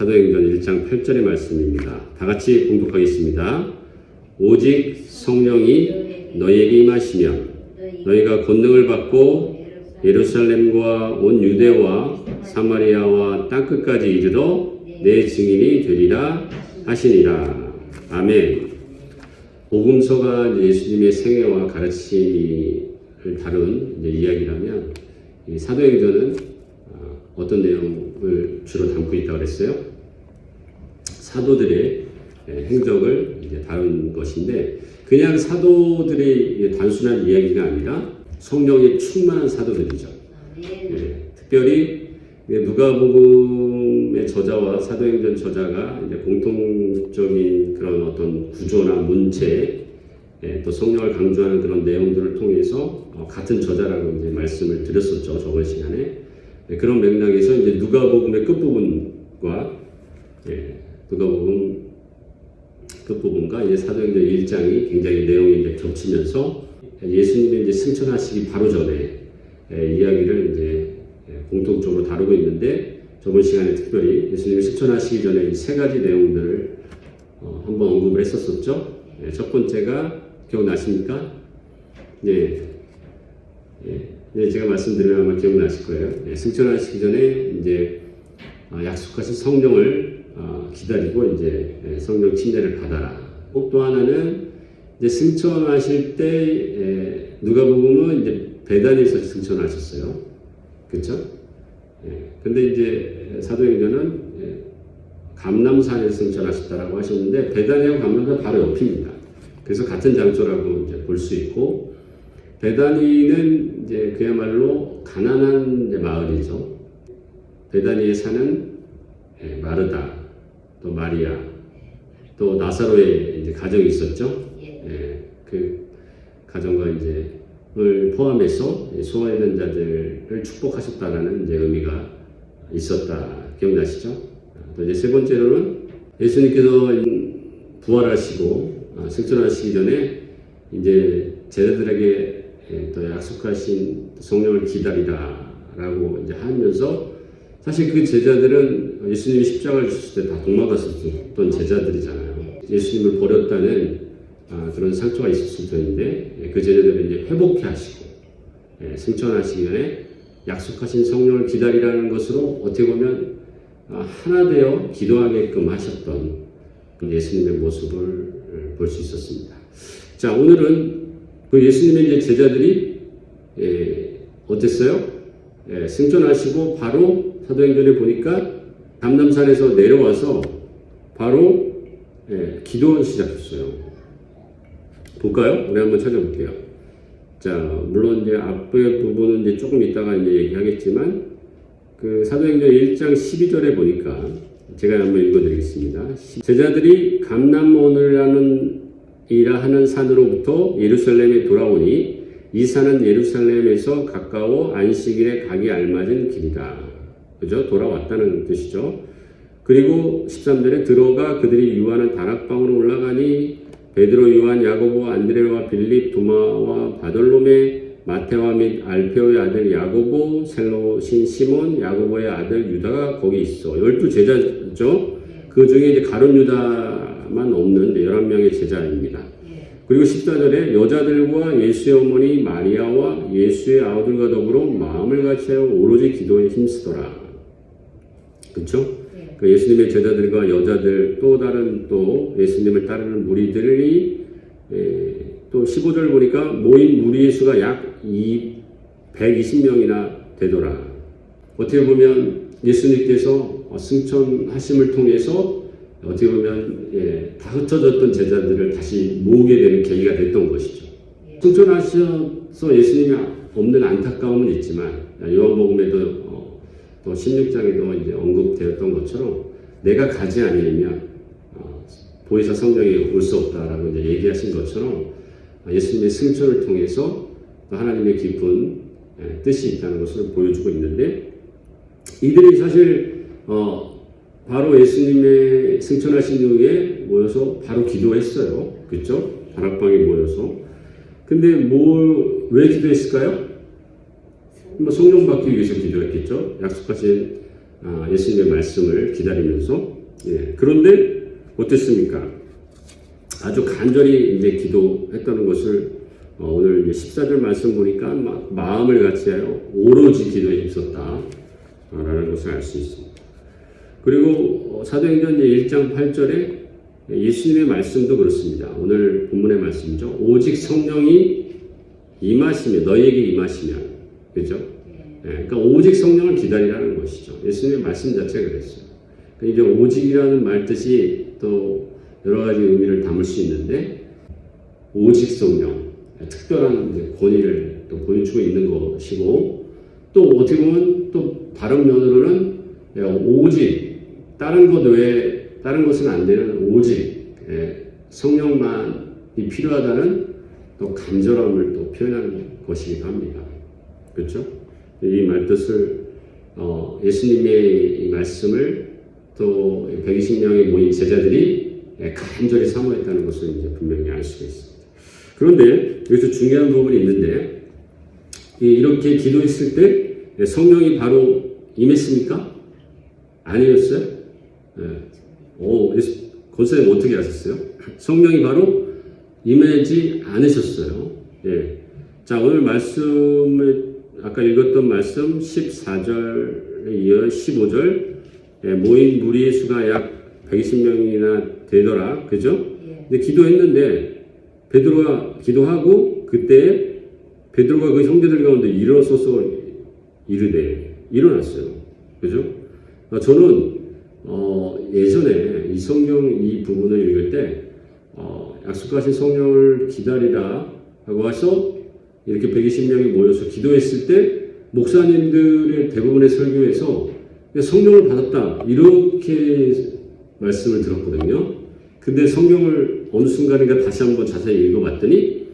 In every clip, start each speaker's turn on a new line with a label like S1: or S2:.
S1: 사도행전 1장 8절의 말씀입니다. 다 같이 공독하겠습니다. 오직 성령이 너희에게 임하시면 너희가 권능을 받고 예루살렘과 온 유대와 사마리아와 땅끝까지 이르러 내 증인이 되리라 하시니라. 아멘. 복음서가 예수님의 생애와 가르침을 다룬 이야기라면 이 사도행전은 어떤 내용을 주로 담고 있다고 그랬어요? 사도들의 행적을 다룬 것인데, 그냥 사도들의 단순한 이야기가 아니라 성령에 충만한 사도들이죠. 특별히 누가복음의 저자와 사도행전 저자가 공통적인 그런 어떤 구조나 문체, 또 성령을 강조하는 그런 내용들을 통해서 같은 저자라고 말씀을 드렸었죠, 저번 시간에. 그런 맥락에서 누가복음의 끝부분과 누가복음 끝부분과 사도행전 1장이 굉장히 내용이 겹치면서 예수님이 승천하시기 바로 전에 이야기를 공통적으로 다루고 있는데, 저번 시간에 특별히 예수님이 승천하시기 전에 이 세 가지 내용들을 한번 언급을 했었었죠. 첫 번째가 기억나십니까? 제가 말씀드리면 아마 기억나실 거예요. 승천하시기 전에 약속하신 성령을 기다리고 성령 침례를 받아라. 또 하나는 승천하실 때 누가복음은 베다니에서 승천하셨어요. 그렇죠? 근데 사도행전은 감람산에서 승천하셨다라고 하셨는데, 베다니하고 감람산 바로 옆입니다. 그래서 같은 장소라고 볼 수 있고, 베다니는 그야말로 가난한 마을이죠. 베다니에 사는 마르다, 또 마리아, 또 나사로의 가정이 있었죠. 그 가정과 을 포함해서 소외된 자들을 축복하셨다라는 의미가 있었다. 기억나시죠? 또 세 번째로는 예수님께서 부활하시고 승천하시기 전에 제자들에게 또 약속하신 성령을 기다리라라고 하면서, 사실 그 제자들은 예수님이 십자가를 주실 때 다 도망갔었던 제자들이잖아요. 예수님을 버렸다는 그런 상처가 있었을 터인데, 그 제자들을 회복해 하시고 승천하시기 전에 약속하신 성령을 기다리라는 것으로 어떻게 보면 하나 되어 기도하게끔 하셨던 예수님의 모습을 볼 수 있었습니다. 자, 오늘은 그 예수님의 제자들이 어땠어요? 승천하시고 바로 사도행전에 보니까 감람산에서 내려와서 바로 기도를 시작했어요. 볼까요? 우리 한번 찾아볼게요. 자, 물론 앞에 부분은 조금 이따가 얘기하겠지만, 그 사도행전 1장 12절에 보니까 제가 한번 읽어드리겠습니다. 제자들이 감람원이라는 하는 산으로부터 예루살렘에 돌아오니 이 산은 예루살렘에서 가까워 안식일에 가기 알맞은 길이다. 그죠? 돌아왔다는 뜻이죠. 그리고 13절에 들어가 그들이 유하는 다락방으로 올라가니 베드로, 요한, 야고보, 안드레와 빌립, 도마와 바돌로메, 마테와 및 알페오의 아들 야고보, 셀로신 시몬, 야고보의 아들 유다가 거기 있어. 12제자죠. 그 중에 가룟 유다만 없는 11명의 제자입니다. 그리고 14절에 여자들과 예수의 어머니 마리아와 예수의 아우들과 더불어 마음을 같이하여 오로지 기도에 힘쓰더라. 그렇죠? 그 예수님의 제자들과 여자들, 또 다른 또 예수님을 따르는 무리들이 또 15절 보니까 모인 무리의 수가 약 120명이나 되더라. 어떻게 보면 예수님께서 승천하심을 통해서 어떻게 보면 다 흩어졌던 제자들을 다시 모으게 되는 계기가 됐던 것이죠. 승천하셔서 예수님이 없는 안타까움은 있지만, 요한복음에도 또 16장에도 언급되었던 것처럼 내가 가지 않으면 보혜사 성령이 올 수 없다라고 얘기하신 것처럼 예수님의 승천을 통해서 하나님의 깊은 뜻이 있다는 것을 보여주고 있는데, 이들이 사실 바로 예수님의 승천하신 이후에 모여서 바로 기도했어요. 그렇죠? 다락방에 모여서. 근데 왜 기도했을까요? 성령 받기 위해서 기도했겠죠. 약속하신 예수님의 말씀을 기다리면서. 예, 그런데 어땠습니까? 아주 간절히 이제 기도했다는 것을 오늘 이제 14절 말씀 보니까 막 마음을 같이하여 오로지 기도에 힘썼다 라는 것을 알 수 있습니다. 그리고 사도행전 1장 8절에 예수님의 말씀도 그렇습니다. 오늘 본문의 말씀이죠. 오직 성령이 임하시면, 너희에게 임하시면, 그죠? 그러니까 오직 성령을 기다리라는 것이죠. 예수님의 말씀 자체가 그랬어요. 이제 오직이라는 말 뜻이 또 여러 가지 의미를 담을 수 있는데, 오직 성령, 특별한 이제 권위를 또 보여주고 있는 것이고, 또 어떻게 보면 또 다른 면으로는 오직 다른 것 외에 다른 것은 안 되는 오직 성령만이 필요하다는 또 간절함을 또 표현하는 것이기도 합니다. 그렇죠? 이 말뜻을 예수님의 이 말씀을 또 120명의 모인 제자들이 간절히 사모했다는 것을 이제 분명히 알 수가 있습니다. 그런데 여기서 중요한 부분이 있는데 이렇게 기도했을 때 성령이 바로 임했습니까? 아니었어요? 권사님 어떻게 하셨어요? 성령이 바로 임하지 않으셨어요. 예. 자, 오늘 말씀을 아까 읽었던 말씀 14절에 이어 15절 모인 무리의 수가 약 120명이나 되더라. 그죠? 근데 기도했는데 베드로가 기도하고 그때 베드로가 그 형제들 가운데 일어서서 이르되 일어났어요. 그죠? 저는 예전에 이 성경 이 부분을 읽을 때 약속하신 성령을 기다리라 하고 와서 이렇게 120명이 모여서 기도했을 때 목사님들의 대부분의 설교에서 성령을 받았다 이렇게 말씀을 들었거든요. 근데 성경을 어느 순간인가 다시 한번 자세히 읽어봤더니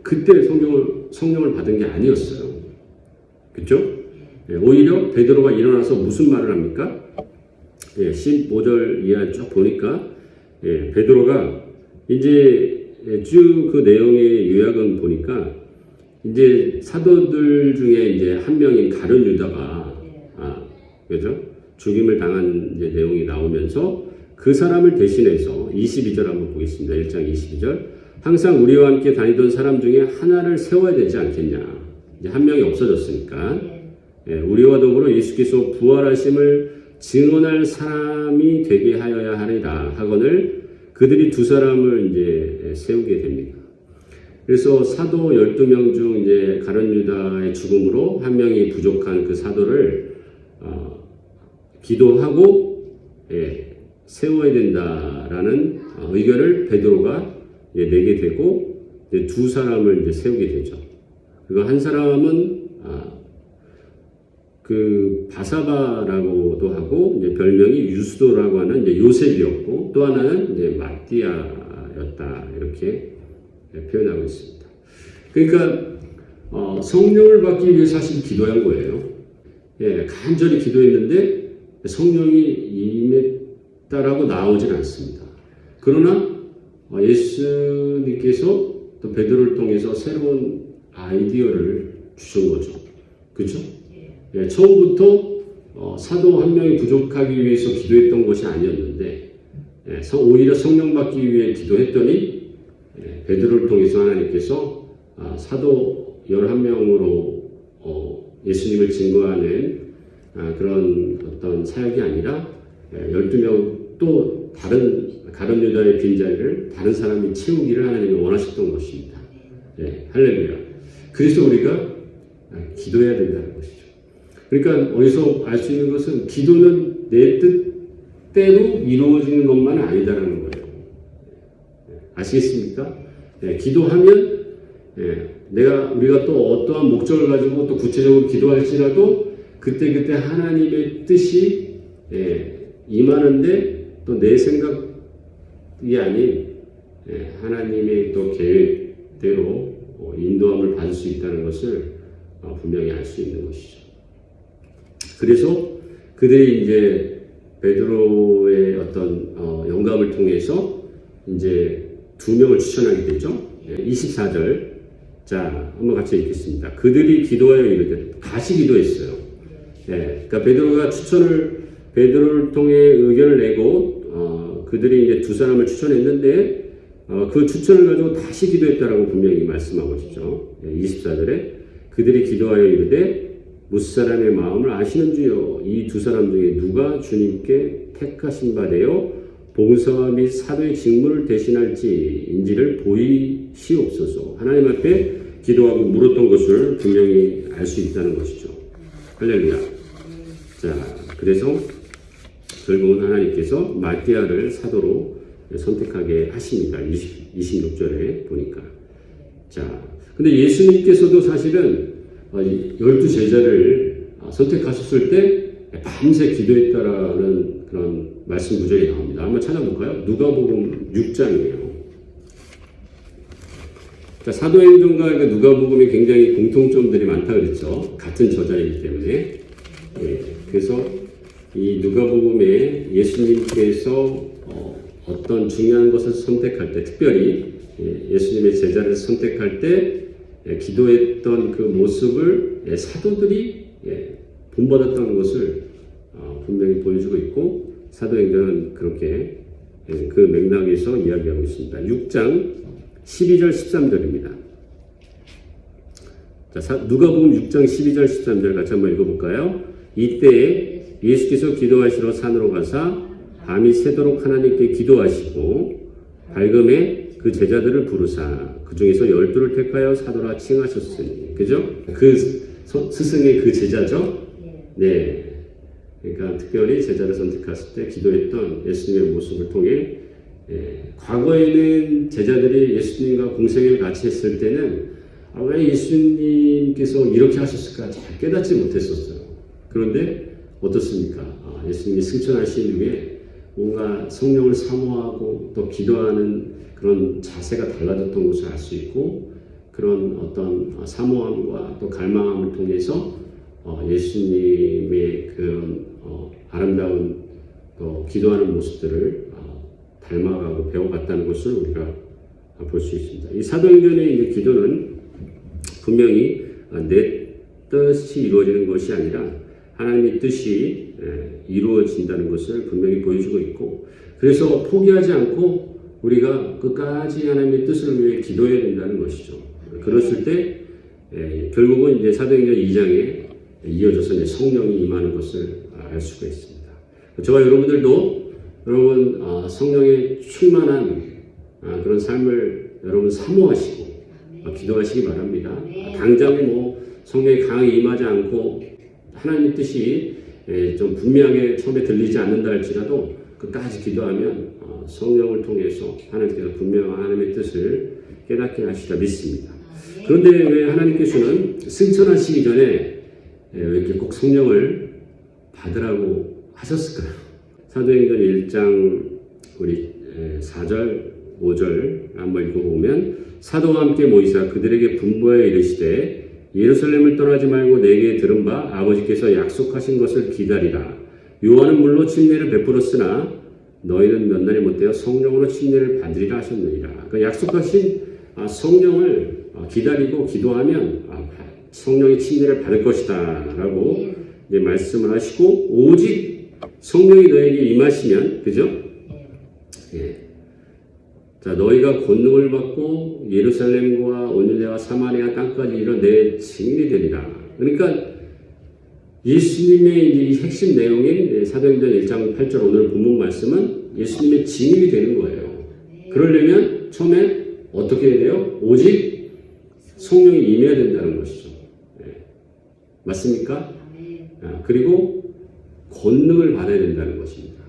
S1: 그때 성령을 받은 게 아니었어요. 그렇죠? 오히려 베드로가 일어나서 무슨 말을 합니까? 15절 이하 쭉 보니까 베드로가 이제 쭉 그 내용의 요약은 보니까 이제 사도들 중에 이제 한 명인 가룟 유다가 그죠? 죽임을 당한 이제 내용이 나오면서 그 사람을 대신해서 22절 한번 보겠습니다. 1장 22절. 항상 우리와 함께 다니던 사람 중에 하나를 세워야 되지 않겠냐. 이제 한 명이 없어졌으니까 우리와 더불어 예수께서 부활하심을 증언할 사람이 되게 하여야 하리라 하거늘 그들이 두 사람을 이제 세우게 됩니다. 그래서 사도 12명 중 이제 가룟 유다의 죽음으로 한 명이 부족한 그 사도를 기도하고 세워야 된다라는 의견을 베드로가 내게 되고 두 사람을 이제 세우게 되죠. 그리고 한 사람은 그 바사바라고도 하고 이제 별명이 유스도라고 하는 이제 요셉이었고 또 하나는 이제 마띠아였다 이렇게 표현하고 있습니다. 그러니까 성령을 받기 위해서 사실 기도한 거예요. 간절히 기도했는데 성령이 임했다라고 나오진 않습니다. 그러나 예수님께서 또 베드로를 통해서 새로운 아이디어를 주신 거죠. 그렇죠? 처음부터 사도 한 명이 부족하기 위해서 기도했던 것이 아니었는데 오히려 성령 받기 위해 기도했더니 베드로를 통해서 하나님께서 사도 11명으로 예수님을 증거하는 그런 어떤 사역이 아니라 12명 또 다른 가룟 유다의 빈자리를 다른 사람이 채우기를 하나님이 원하셨던 것입니다. 할렐루야. 그래서 우리가 기도해야 된다는 것이죠. 그러니까 어디서 알 수 있는 것은 기도는 내 뜻대로 이루어지는 것만 아니다라는 거예요. 아시겠습니까? 기도하면 우리가 또 어떠한 목적을 가지고 또 구체적으로 기도할지라도 그때 하나님의 뜻이 임하는데 또 내 생각이 아닌 하나님의 또 계획대로 인도함을 받을 수 있다는 것을 분명히 알 수 있는 것이죠. 그래서 그들이 이제 베드로의 어떤 영감을 통해서 이제 두 명을 추천하게 되죠. 24절. 자, 한번 같이 읽겠습니다. 그들이 기도하여 이르되 다시 기도했어요. 그러니까 베드로를 통해 의견을 내고 그들이 이제 두 사람을 추천했는데 그 추천을 가지고 다시 기도했다라고 분명히 말씀하고 있죠. 24절에 그들이 기도하여 이르되 무사람의 마음을 아시는 주여 이 두 사람 중에 누가 주님께 택하신 바 되어 봉사와 및 사도의 직무를 대신할지인지를 보이시옵소서. 하나님 앞에 기도하고 물었던 것을 분명히 알 수 있다는 것이죠. 할렐루야. 자, 그래서 결국은 하나님께서 마띠아를 사도로 선택하게 하십니다. 26절에 보니까. 자, 근데 예수님께서도 사실은 12제자를 선택하셨을 때 밤새 기도했다라는 그런 말씀 구절이 나옵니다. 한번 찾아볼까요? 누가복음 6장이에요. 자, 사도행전과 누가복음이 굉장히 공통점들이 많다 그랬죠. 같은 저자이기 때문에. 그래서 이 누가복음에 예수님께서 어떤 중요한 것을 선택할 때, 특별히 예수님의 제자를 선택할 때 기도했던 그 모습을 사도들이 본받았다는 것을 분명히 보여주고 있고, 사도행전은 그렇게 그 맥락에서 이야기하고 있습니다. 6장 12절 13절입니다. 자, 누가복음 6장 12절 13절 같이 한번 읽어볼까요? 이때에 예수께서 기도하시러 산으로 가사 밤이 새도록 하나님께 기도하시고 밝음에 그 제자들을 부르사 그 중에서 12를 택하여 사도라 칭하셨으니, 그죠? 그 스승의 그 제자죠? 네. 그러니까 특별히 제자를 선택했을 때 기도했던 예수님의 모습을 통해 과거에는 제자들이 예수님과 공생애를 같이 했을 때는 왜 예수님께서 이렇게 하셨을까 잘 깨닫지 못했었어요. 그런데 어떻습니까? 예수님이 승천하신 후에 뭔가 성령을 사모하고 또 기도하는 그런 자세가 달라졌던 것을 알 수 있고, 그런 어떤 사모함과 또 갈망함을 통해서 예수님의 그런 아름다운 또 기도하는 모습들을 닮아가고 배워갔다는 것을 우리가 볼 수 있습니다. 이 사도행전의 이제 기도는 분명히 내 뜻이 이루어지는 것이 아니라 하나님의 뜻이 이루어진다는 것을 분명히 보여주고 있고, 그래서 포기하지 않고 우리가 끝까지 하나님의 뜻을 위해 기도해야 된다는 것이죠. 그랬을 때 결국은 이제 사도행전 2장에 이어져서 이제 성령이 임하는 것을 알 수가 있습니다. 저와 여러분들도 여러분 성령의 충만한 그런 삶을 여러분 사모하시고 기도하시기 바랍니다. 당장 뭐 성령이 강하게 임하지 않고 하나님의 뜻이 좀 분명하게 처음에 들리지 않는다 할지라도 끝까지 기도하면 성령을 통해서 하나님께서 분명한 하나님의 뜻을 깨닫게 하시리라 믿습니다. 그런데 왜 하나님께서는 승천하시기 전에 왜 이렇게 꼭 성령을 받으라고 하셨을까요? 사도행전 1장 우리 4절 5절 한번 읽어보면, 사도와 함께 모이사 그들에게 분부하여 이르시되 예루살렘을 떠나지 말고 내게 들은 바 아버지께서 약속하신 것을 기다리라. 요한은 물로 침례를 베풀었으나 너희는 몇 날이 못되어 성령으로 침례를 받으리라 하셨느니라. 그 약속하신 성령을 기다리고 기도하면 성령의 침례를 받을 것이다 라고 이제 말씀을 하시고, 오직 성령이 너에게 임하시면, 그죠? 자, 너희가 권능을 받고 예루살렘과 온유대와 사마리아 땅까지 이르러 내 증인이 되리라. 그러니까 예수님의 이제 이 핵심 내용인 사도행전 1장 8절 오늘 본문 말씀은 예수님의 증인이 되는 거예요. 그러려면 처음에 어떻게 해야 돼요? 오직 성령이 임해야 된다는 것이죠. 맞습니까? 그리고 권능을 받아야 된다는 것입니다.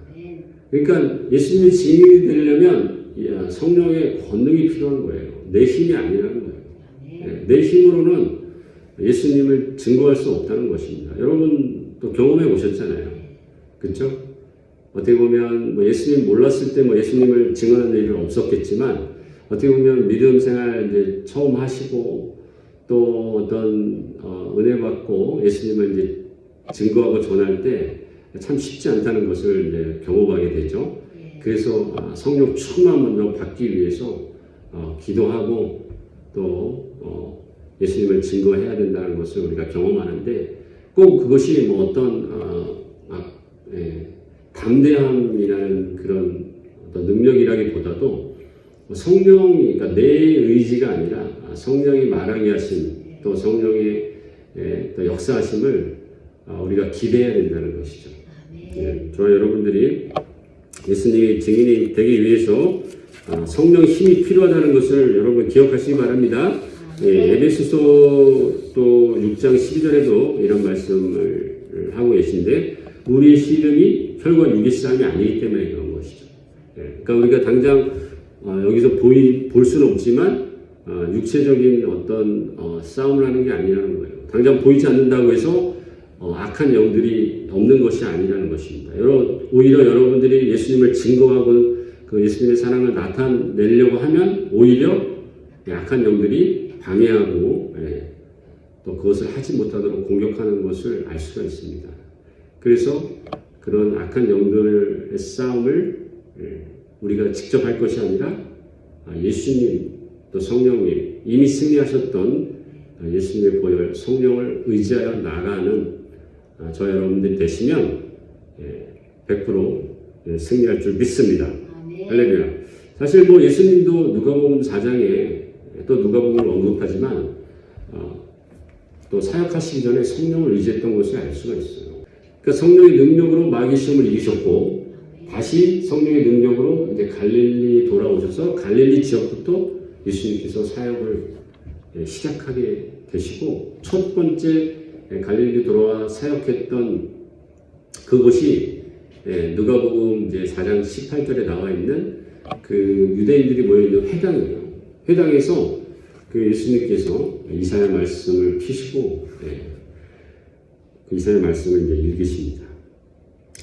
S1: 그러니까 예수님의 증인이 되려면 성령의 권능이 필요한 거예요. 내 힘이 아니라는 거예요. 내 힘으로는 예수님을 증거할 수 없다는 것입니다. 여러분 또 경험해 보셨잖아요. 그렇죠? 어떻게 보면 뭐 예수님 몰랐을 때 뭐 예수님을 증언하는 일은 없었겠지만, 어떻게 보면 믿음 생활 이제 처음 하시고 또 어떤 은혜 받고 예수님을 이제 증거하고 전할 때 참 쉽지 않다는 것을 이제 경험하게 되죠. 그래서 성령 충만 먼저 받기 위해서 기도하고 또 예수님을 증거해야 된다는 것을 우리가 경험하는데, 꼭 그것이 뭐 어떤 담대함이라는 그런 어떤 능력이라기보다도 성령이, 그러니까 내 의지가 아니라 성령이 말하게 하신, 또 성령의 또 역사하심을 우리가 기대해야 된다는 것이죠. 저와 여러분들이 예수님의 증인이 되기 위해서 성령 힘이 필요하다는 것을 여러분 기억하시기 바랍니다. 에베소서 또 6장 12절에도 이런 말씀을 하고 계신데, 우리의 씨름이 혈과 육의 싸움이 아니기 때문에 그런 것이죠. 그러니까 우리가 당장 여기서 볼 수는 없지만 육체적인 어떤 싸움을 하는 게 아니라는 거예요. 당장 보이지 않는다고 해서 악한 영들이 없는 것이 아니라는 것입니다. 오히려 여러분들이 예수님을 증거하고 그 예수님의 사랑을 나타내려고 하면 오히려 악한 영들이 방해하고 또 그것을 하지 못하도록 공격하는 것을 알 수가 있습니다. 그래서 그런 악한 영들의 싸움을 우리가 직접 할 것이 아니라 예수님 또 성령님, 이미 승리하셨던 예수님의 보혈 성령을 의지하여 나가는 저 여러분들이 되시면 100% 승리할 줄 믿습니다. 할렐루야. 사실 뭐 예수님도 누가복음 4장에 또 누가복음을 언급하지만 또 사역하시기 전에 성령을 의지했던 것을 알 수가 있어요. 그러니까 성령의 능력으로 마귀 시험을 이기셨고, 다시 성령의 능력으로 이제 갈릴리 돌아오셔서 갈릴리 지역부터 예수님께서 사역을 시작하게 되시고, 첫 번째 갈릴리 돌아와 사역했던 그곳이 누가복음 이제 4장 18절에 나와 있는 그 유대인들이 모여 있는 회당이에요. 회당에서 그 예수님께서 이사야 말씀을 피시고 그 이사야 말씀을 이제 읽으십니다.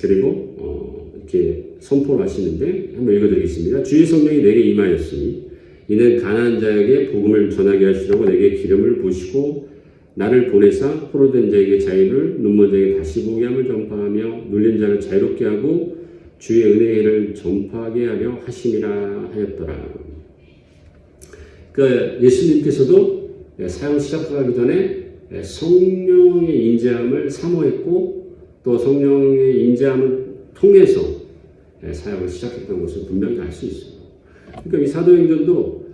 S1: 그리고 이렇게 선포를 하시는데 한번 읽어드리겠습니다. 주의 성령이 내게 임하였으니 이는 가난한 자에게 복음을 전하게 하시려고 내게 기름을 부으시고 나를 보내사 포로된 자에게 자유를, 눈먼 자에게 다시 보게 함을 전파하며 눌린 자를 자유롭게 하고 주의 은혜를 전파하게 하려 하심이라 하였더라. 그러니까 예수님께서도 사역을 시작하기 전에 성령의 인재함을 사모했고, 또 성령의 인재함을 통해서 사역을 시작했던 것을 분명히 알 수 있어요. 그러니까 이 사도행전도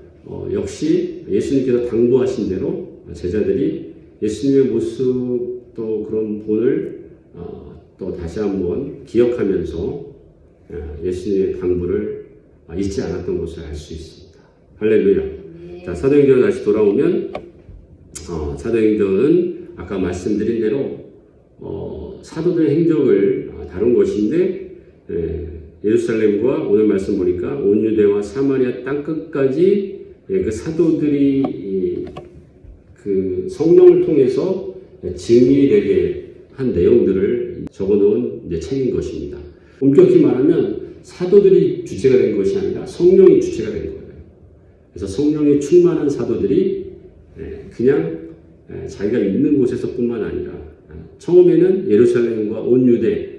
S1: 역시 예수님께서 당부하신 대로 제자들이 예수님의 모습 또 그런 본을 또 다시 한번 기억하면서 예수님의 당부를 잊지 않았던 것을 알 수 있습니다. 할렐루야. 자, 사도행전으로 다시 돌아오면 사도행전은 아까 말씀드린 대로 사도들의 행적을 다룬 것인데, 예루살렘과 오늘 말씀 보니까 온 유대와 사마리아 땅끝까지 그 사도들이 그 성령을 통해서 증인이 되게 한 내용들을 적어놓은 이제 책인 것입니다. 엄격히 말하면 사도들이 주체가 된 것이 아니라 성령이 주체가 된 거예요. 그래서 성령이 충만한 사도들이 그냥 자기가 있는 곳에서뿐만 아니라 처음에는 예루살렘과 온 유대,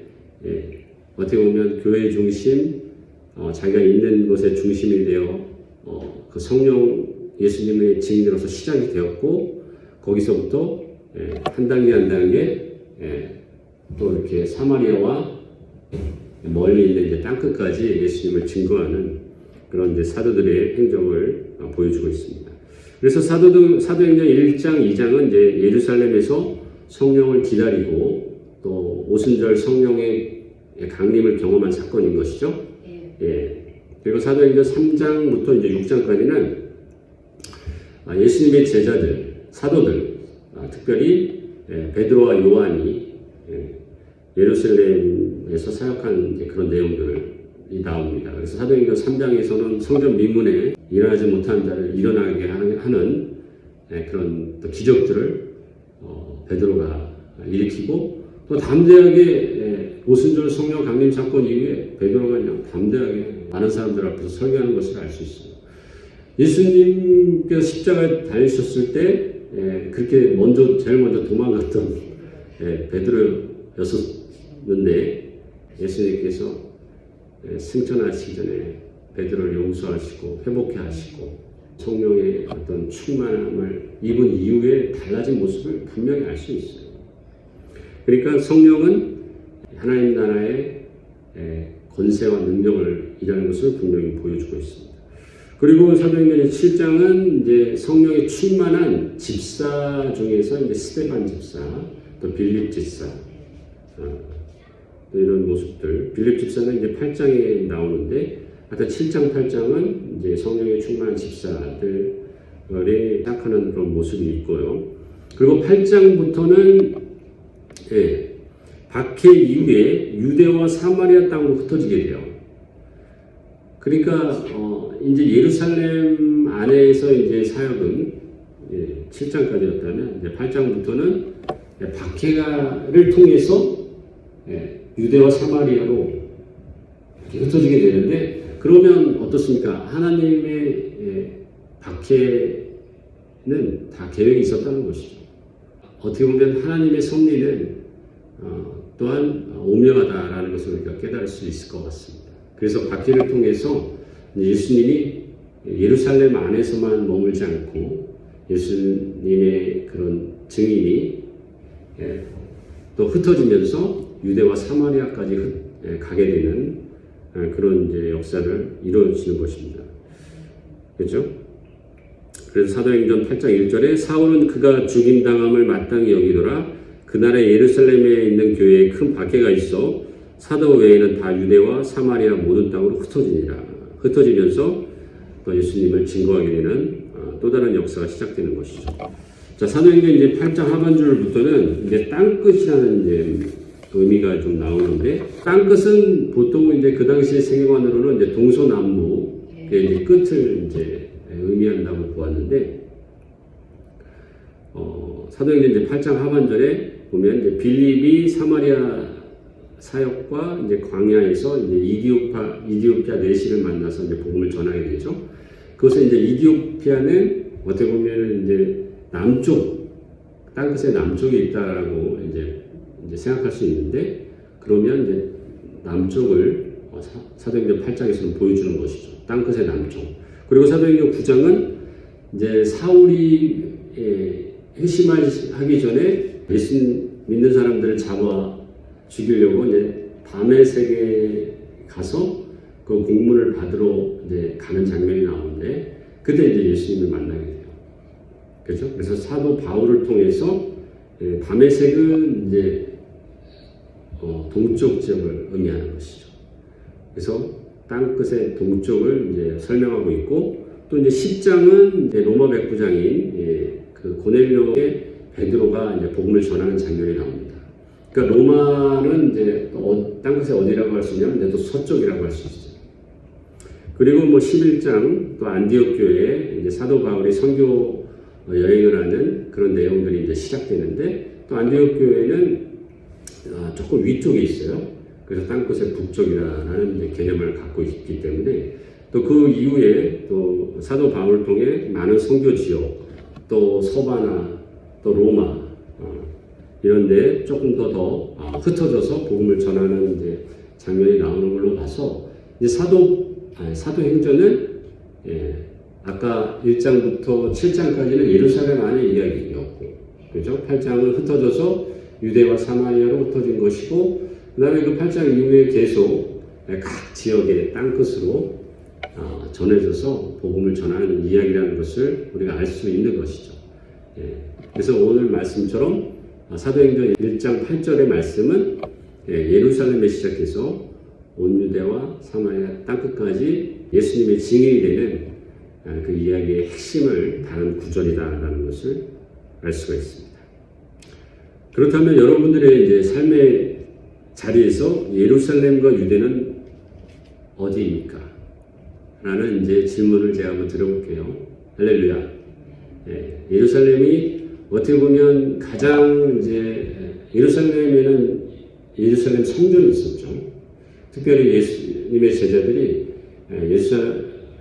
S1: 어떻게 보면 교회의 중심, 자기가 있는 곳의 중심이 되어 그 성령 예수님의 증인으로서 시작이 되었고, 거기서부터 한 단계 한 단계 또 이렇게 사마리아와 멀리 있는 이제 땅끝까지 예수님을 증거하는 그런 이제 사도들의 행적을 보여주고 있습니다. 그래서 사도행전 1장, 2장은 이제 예루살렘에서 성령을 기다리고 또 오순절 성령의 강림을 경험한 사건인 것이죠. 그리고 사도행전 3장부터 이제 6장까지는 예수님의 제자들, 사도들, 특별히 베드로와 요한이 예루살렘에서 사역한 그런 내용들이 나옵니다. 그래서 사도행전 3장에서는 성전 미문에 일어나지 못한 자를 일어나게 하는 그런 또 기적들을 베드로가 일으키고, 또 담대하게 오순절 성령 강림 사건 이후에 베드로가 그냥 담대하게 많은 사람들 앞에서 설교하는 것을 알 수 있어요. 예수님께서 십자가에 달리셨을 때 그렇게 제일 먼저 도망갔던 베드로였었는데, 예수님께서 승천하시기 전에 베드로를 용서하시고 회복해 하시고 성령의 어떤 충만함을 입은 이후에 달라진 모습을 분명히 알 수 있어요. 그러니까 성령은 하나님 나라의 권세와 능력을 일하는 것을 분명히 보여주고 있습니다. 그리고 사도행전 7장은 이제 성령이 충만한 집사 중에서 이제 스데반 집사, 또 빌립 집사, 또 이런 모습들. 빌립 집사는 이제 8장에 나오는데, 하여튼 7장, 8장은 이제 성령의 충만한 집사들이 시작하는 그런 모습이 있고요. 그리고 8장부터는 박해 이후에 유대와 사마리아 땅으로 흩어지게 돼요. 그러니까 이제 예루살렘 안에서 이제 사역은 7장까지였다면 이제 8장부터는 박해를 통해서 유대와 사마리아로 흩어지게 되는데, 그러면 어떻습니까? 하나님의 박해는 다 계획이 있었다는 것이죠. 어떻게 보면 하나님의 섭리는 또한 오묘하다라는 것을 우리가 깨달을 수 있을 것 같습니다. 그래서 박해를 통해서 예수님이 예루살렘 안에서만 머물지 않고 예수님의 그런 증인이 또 흩어지면서 유대와 사마리아까지 가게 되는 그런 이제 역사를 이루어지는 것입니다. 그렇죠? 그래서 사도행전 8장 1절에 사울은 그가 죽임당함을 마땅히 여기더라. 그날에 예루살렘에 있는 교회에 큰 박해가 있어 사도 외에는 다 유대와 사마리아 모든 땅으로 흩어지면서 또 예수님을 증거하게 되는 또 다른 역사가 시작되는 것이죠. 자, 사도행전 이제 8장 하반절부터는 이제 땅끝이라는 이제 의미가 좀 나오는데, 땅끝은 보통 이제 그 당시의 세계관으로는 이제 동서남북의 이제 끝을 이제 의미한다고 보았는데, 사도행전 이제 8장 하반절에 보면 이제 빌립이 사마리아 사역과 이제 광야에서 이제 이디오피아 내시를 만나서 이제 복음을 전하게 되죠. 그것은 이제 이디오피아는 어떻게 보면 이제 남쪽, 땅끝의 남쪽에 있다라고 이제 생각할 수 있는데, 그러면 이제 남쪽을 사도행전 8장에서는 보여주는 것이죠. 땅끝의 남쪽. 그리고 사도행전 9장은 이제 사울이 회심하기 전에 예수 믿는 사람들을 잡아 죽이려고 이제 다메섹에 가서 그 공문을 받으러 이제 가는 장면이 나오는데, 그때 이제 예수님을 만나게 돼요. 그렇죠? 그래서 사도 바울을 통해서 다메섹은 이제 동쪽 지역을 의미하는 것이죠. 그래서 땅끝의 동쪽을 이제 설명하고 있고, 또 이제 10장은 이제 로마 백부장인 그 고넬료의 베드로가 이제 복음을 전하는 장면이 나옵니다. 그러니까 로마는 이제 땅끝의 어디라고 할 수 있냐면 이제 또 서쪽이라고 할 수 있어요. 그리고 뭐 11장 또 안디옥 교회에 이제 사도 바울이 선교 여행을 하는 그런 내용들이 이제 시작되는데, 또 안디옥 교회는 조금 위쪽에 있어요. 그래서 땅끝의 북쪽이라는 이제 개념을 갖고 있기 때문에, 또 그 이후에 또 사도 바울을 통해 많은 선교 지역, 또 서바나, 또 로마 이런데 조금 더 흩어져서 복음을 전하는 이제 장면이 나오는 걸로 봐서, 이제 사도행전은 아까 1장부터 7장까지는 예루살렘 안의 이야기였고, 그죠? 8장은 흩어져서 유대와 사마리아로 흩어진 것이고, 그 다음에 그 8장 이후에 계속 각 지역의 땅끝으로 전해져서 복음을 전하는 이야기라는 것을 우리가 알 수 있는 것이죠. 그래서 오늘 말씀처럼 사도행전 1장 8절의 말씀은 예루살렘에 시작해서 온 유대와 사마리아 땅끝까지 예수님의 증인이 되는 그 이야기의 핵심을 다룬 구절이다라는 것을 알 수가 있습니다. 그렇다면 여러분들의 이제 삶의 자리에서 예루살렘과 유대는 어디입니까? 라는 이제 질문을 제가 한번 드려볼게요. 할렐루야. 예루살렘이 어떻게 보면 가장 이제 예루살렘에는 예루살렘 성전이 있었죠. 특별히 예수님의 제자들이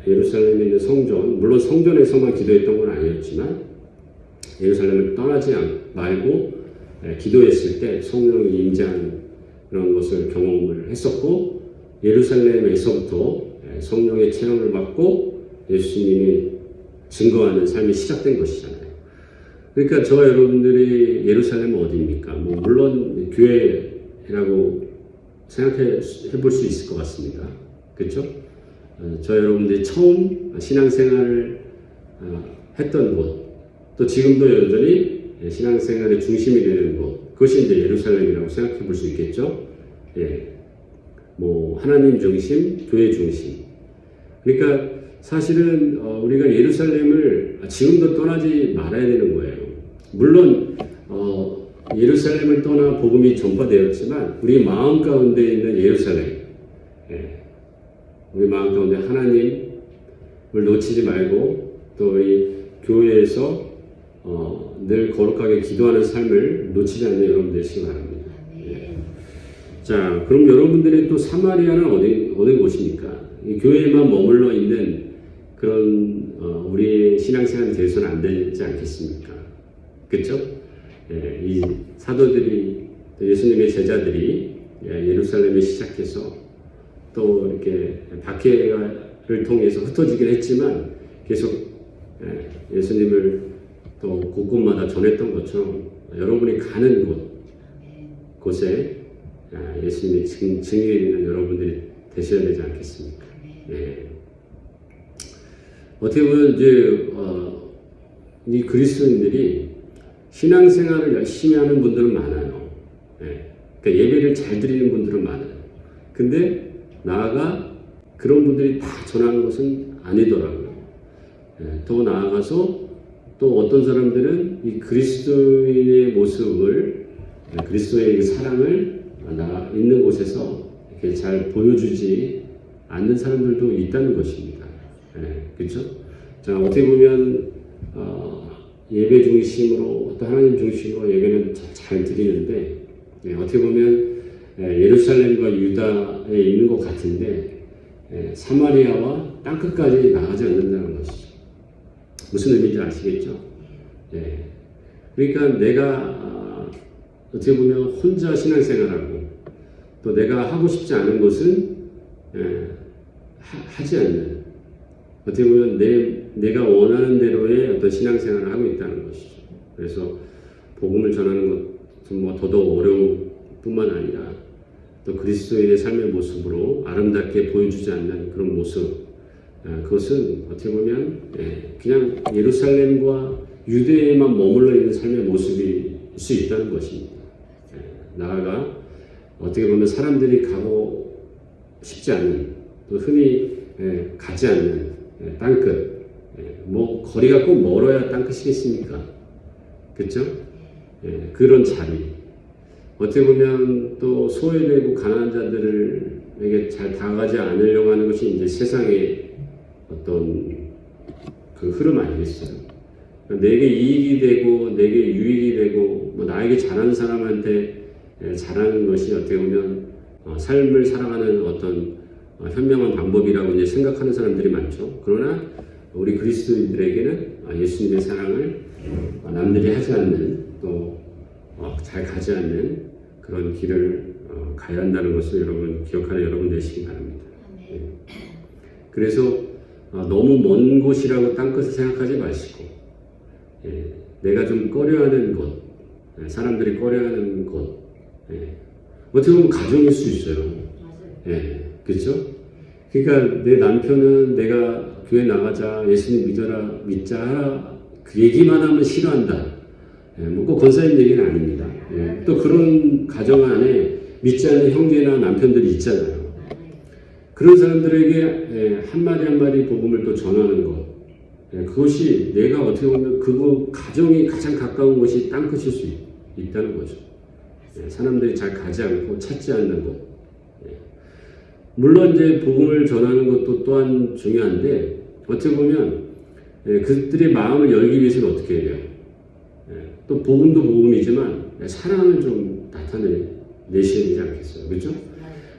S1: 예루살렘에 있는 성전, 물론 성전에서만 기도했던 건 아니었지만 예루살렘을 떠나지 말고 기도했을 때 성령이 임재하는 그런 것을 경험을 했었고, 예루살렘에서부터 성령의 체험을 받고 예수님이 증거하는 삶이 시작된 것이잖아요. 그러니까 저와 여러분들이 예루살렘은 어디입니까? 뭐 물론 교회라고 생각해 볼 수 있을 것 같습니다. 그렇죠? 저 여러분들이 처음 신앙생활을 했던 곳, 또 지금도 여전히 신앙생활의 중심이 되는 곳, 그것이 이제 예루살렘이라고 생각해 볼 수 있겠죠. 예. 뭐 하나님 중심, 교회 중심. 그러니까 사실은 우리가 예루살렘을 지금도 떠나지 말아야 되는 거예요. 물론 예루살렘을 떠나 복음이 전파되었지만 우리 마음 가운데 있는 예루살렘, 예. 우리 마음 가운데 하나님을 놓치지 말고 또 우리 교회에서 늘 거룩하게 기도하는 삶을 놓치지 않는 여러분 되시기 바랍니다. 예. 자, 그럼 여러분들이 또 사마리아는 어디 곳입니까? 이 교회에만 머물러 있는 그런 우리의 신앙생활이 되어서는 안 되지 않겠습니까? 그렇죠? 예, 이 사도들이 예수님의 제자들이 예루살렘에 시작해서 또 이렇게 박해를 통해서 흩어지긴 했지만 계속 예수님을 또 곳곳마다 전했던 것처럼 여러분이 가는 곳에 예수님의 증인이 되는 여러분들이 되셔야 되지 않겠습니까? 예. 어떻게 보면 이제 이 그리스도인들이 신앙생활을 열심히 하는 분들은 많아요. 예. 그러니까 예배를 잘 드리는 분들은 많아요. 근데 나아가 그런 분들이 다 전하는 것은 아니더라고요. 예. 더 나아가서 또 어떤 사람들은 이 그리스도인의 모습을, 그리스도의 사랑을 나 있는 곳에서 이렇게 잘 보여주지 않는 사람들도 있다는 것입니다. 그렇죠? 자, 어떻게 보면 예배 중심으로 또 하나님 중심으로 예배는 잘 드리는데 어떻게 보면 예루살렘과 유다에 있는 것 같은데 사마리아와 땅끝까지 나가지 않는다는 것이죠. 무슨 의미인지 아시겠죠? 그러니까 내가 어떻게 보면 혼자 신앙생활하고 또 내가 하고 싶지 않은 것은 하지 않는, 어떻게 보면 내가 원하는 대로의 어떤 신앙생활을 하고 있다는 것이죠. 그래서 복음을 전하는 것은 뭐 더더욱 어려울 뿐만 아니라 또 그리스도인의 삶의 모습으로 아름답게 보여주지 않는 그런 모습, 그것은 어떻게 보면 그냥 예루살렘과 유대에만 머물러 있는 삶의 모습일 수 있다는 것입니다. 나아가 어떻게 보면 사람들이 가고 싶지 않는, 또 흔히 가지 않는 땅끝, 뭐 거리가 꼭 멀어야 땅끝이겠습니까? 그렇죠? 그런 자리, 어떻게 보면 또 소외되고 가난한 자들에게 잘 다가가지 않으려고 하는 것이 이제 세상의 어떤 그 흐름 아니겠어요? 내게 이익이 되고 내게 유익이 되고 뭐 나에게 잘하는 사람한테 잘하는 것이 어떻게 보면 삶을 살아가는 어떤 현명한 방법이라고 이제 생각하는 사람들이 많죠. 그러나 우리 그리스도인들에게는 예수님의 사랑을 남들이 하지 않는, 또 잘 가지 않는 그런 길을 가야 한다는 것을 여러분 기억하는 여러분 되시기 바랍니다. 그래서 너무 먼 곳이라고 땅끝을 생각하지 마시고 내가 좀 꺼려하는 곳, 사람들이 꺼려하는 곳, 어떻게 보면 가정일 수 있어요. 그렇죠? 그러니까 내 남편은 내가 교회 나가자, 예수님 믿어라, 믿자 하라, 그 얘기만 하면 싫어한다. 뭐 꼭 권사님 얘기는 아닙니다. 또 그런 가정 안에 믿지 않는 형제나 남편들이 있잖아요. 그런 사람들에게 한마디 한마디 복음을 또 전하는 것, 그것이 내가 어떻게 보면 그거 가정이 가장 가까운 곳이 땅끝일 수 있다는 거죠. 사람들이 잘 가지 않고 찾지 않는 곳. 물론 이제 복음을 전하는 것도 또한 중요한데 어떻게 보면 그들의 마음을 열기 위해서는 어떻게 해야 돼요? 또 복음도 복음이지만 사랑을 좀 나타내셔야 되지 않겠어요? 그렇죠?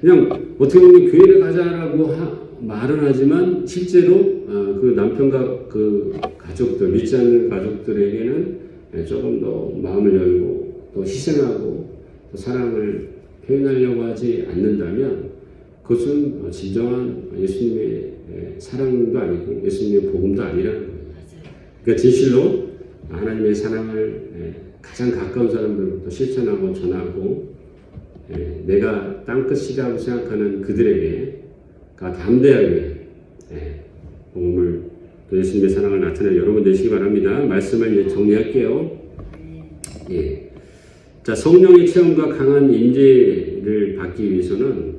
S1: 그냥 어떻게 보면 교회를 가자라고 말은 하지만 실제로 그 남편과 그 가족들, 믿지 않는 가족들에게는 조금 더 마음을 열고 또 희생하고 또 사랑을 표현하려고 하지 않는다면 그것은 진정한 예수님의 사랑도 아니고 예수님의 복음도 아니라는 거예요. 그러니까 진실로 하나님의 사랑을 가장 가까운 사람들부터 실천하고 전하고 내가 땅끝이라고 생각하는 그들에게 담대하게 복음을 또 예수님의 사랑을 나타낼 여러분 되시기 바랍니다. 말씀을 이제 정리할게요. 자, 성령의 체험과 강한 임재를 받기 위해서는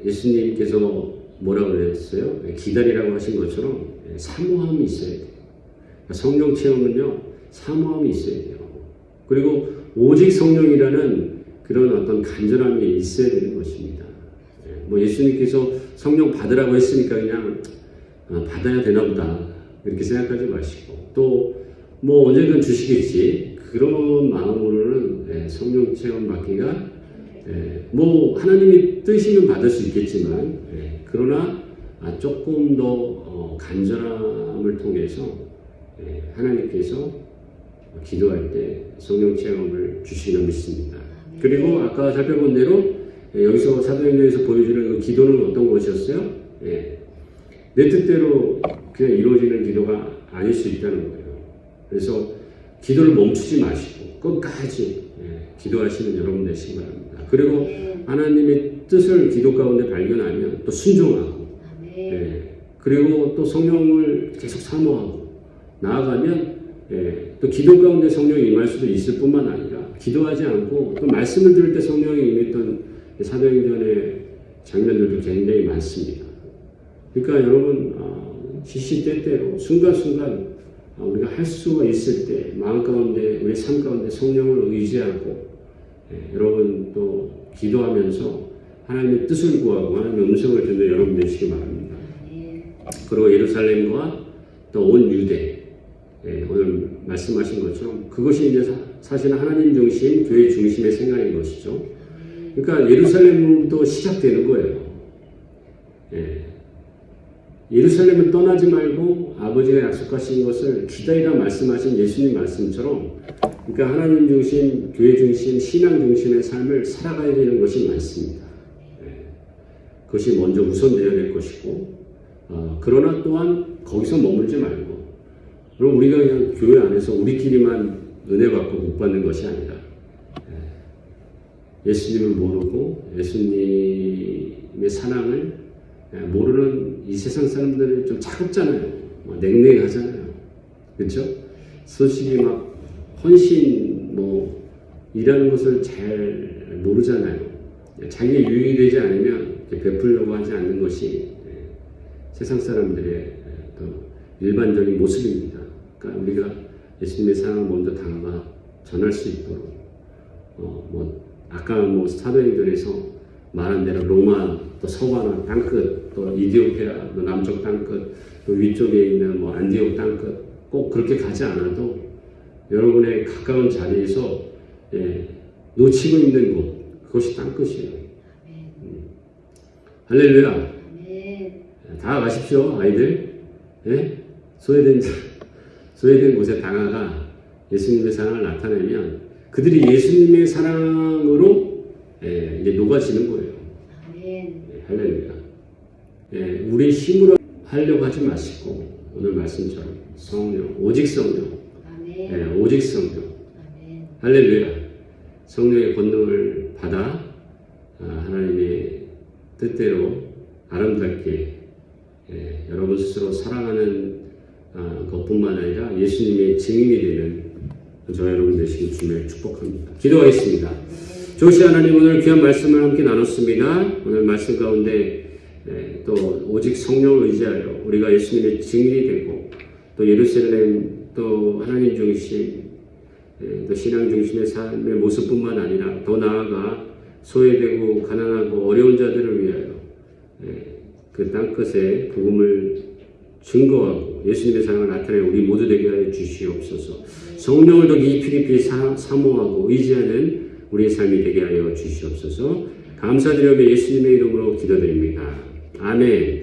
S1: 예수님께서 뭐라고 그랬어요? 기다리라고 하신 것처럼 사모함이 있어야 돼요. 성령 체험은요, 사모함이 있어야 돼요. 그리고 오직 성령이라는 그런 어떤 간절함이 있어야 되는 것입니다. 뭐 예수님께서 성령 받으라고 했으니까 그냥 받아야 되나 보다 이렇게 생각하지 마시고 또 뭐 언젠간 주시겠지 그런 마음으로는 성령 체험 받기가 뭐 하나님이 뜻이면 받을 수 있겠지만 그러나 조금 더 간절함을 통해서 하나님께서 기도할 때 성령 체험을 주시기를 믿습니다. 그리고 아까 살펴본 대로 여기서 사도행전에서 보여주는 그 기도는 어떤 것이었어요? 내 뜻대로 그냥 이루어지는 기도가 아닐 수 있다는 거예요. 그래서 기도를 멈추지 마시고 끝까지 기도하시는 여러분 되시기 바랍니다. 그리고 하나님의 뜻을 기도 가운데 발견하면 또 순종하고 그리고 또 성령을 계속 사모하고 나아가면 또 기도 가운데 성령이 임할 수도 있을 뿐만 아니라 기도하지 않고 또 말씀을 들을 때 성령이 임했던 사도행전의 장면들도 굉장히 많습니다. 그러니까 여러분 시시때때로 순간순간 우리가 할 수가 있을 때 마음 가운데 우리 삶 가운데 성령을 의지하고 여러분 또 기도하면서 하나님의 뜻을 구하고 하나님의 음성을 듣는 여러분 되시기 바랍니다. 그리고 예루살렘과 또 온 유대 오늘 말씀하신 것처럼 그것이 이제 사실은 하나님 중심, 교회 중심의 생각인 것이죠. 그러니까 예루살렘도 시작되는 거예요. 예루살렘을 떠나지 말고 아버지가 약속하신 것을 기다리라 말씀하신 예수님 말씀처럼 그러니까 하나님 중심, 교회 중심, 신앙 중심의 삶을 살아가야 되는 것이 많습니다. 그것이 먼저 우선되어야 될 것이고 그러나 또한 거기서 머물지 말고 그럼 우리가 그냥 교회 안에서 우리끼리만 은혜 받고 못 받는 것이 아니라 예수님을 모르고 예수님의 사랑을 모르는 이 세상 사람들은 좀 차갑잖아요. 냉랭하잖아요. 그렇죠? 솔직히 막 헌신 이라는 것을 잘 모르잖아요. 자기의 유익이 되지 않으면 베풀려고 하지 않는 것이 세상 사람들의 일반적인 모습입니다. 그러니까 우리가 예수님의 사랑을 먼저 다가가 전할 수 있도록 아까 사도행전에서 말한 대로 로마 또 서바나 땅끝 또 이디오피아 또 남쪽 땅끝 또 위쪽에 있는 안디옥 땅끝 꼭 그렇게 가지 않아도 여러분의 가까운 자리에서 놓치고 있는 곳 그것이 땅끝이에요. 할렐루야. 다 가십시오 아이들. 소외된 곳에 다가가 예수님의 사랑을 나타내면 그들이 예수님의 사랑으로 이제 녹아지는 거예요. 할렐루야. 우리 힘으로 하려고 하지 마시고 오늘 말씀처럼 성령, 오직 성령, 오직 성령. 할렐루야. 성령의 권능을 받아 하나님의 뜻대로 아름답게 여러분 스스로 사랑하는 것뿐만 아니라 예수님의 증인이 되는 저 여러분 되시길 주님을 축복합니다. 기도하겠습니다. 조시 하나님 오늘 귀한 말씀을 함께 나눴습니다. 오늘 말씀 가운데 또 오직 성령을 의지하여 우리가 예수님의 증인이 되고 또 예루살렘 또 하나님 중심 또 신앙 중심의 삶의 모습뿐만 아니라 더 나아가 소외되고 가난하고 어려운 자들을 위하여 그 땅끝에 복음을 증거하고 예수님의 사랑을 나타내 우리 모두 되게 하여 주시옵소서. 성령을 더 깊이 사모하고 의지하는 우리의 삶이 되게 하여 주시옵소서. 감사드리며 예수님의 이름으로 기도드립니다. 아멘.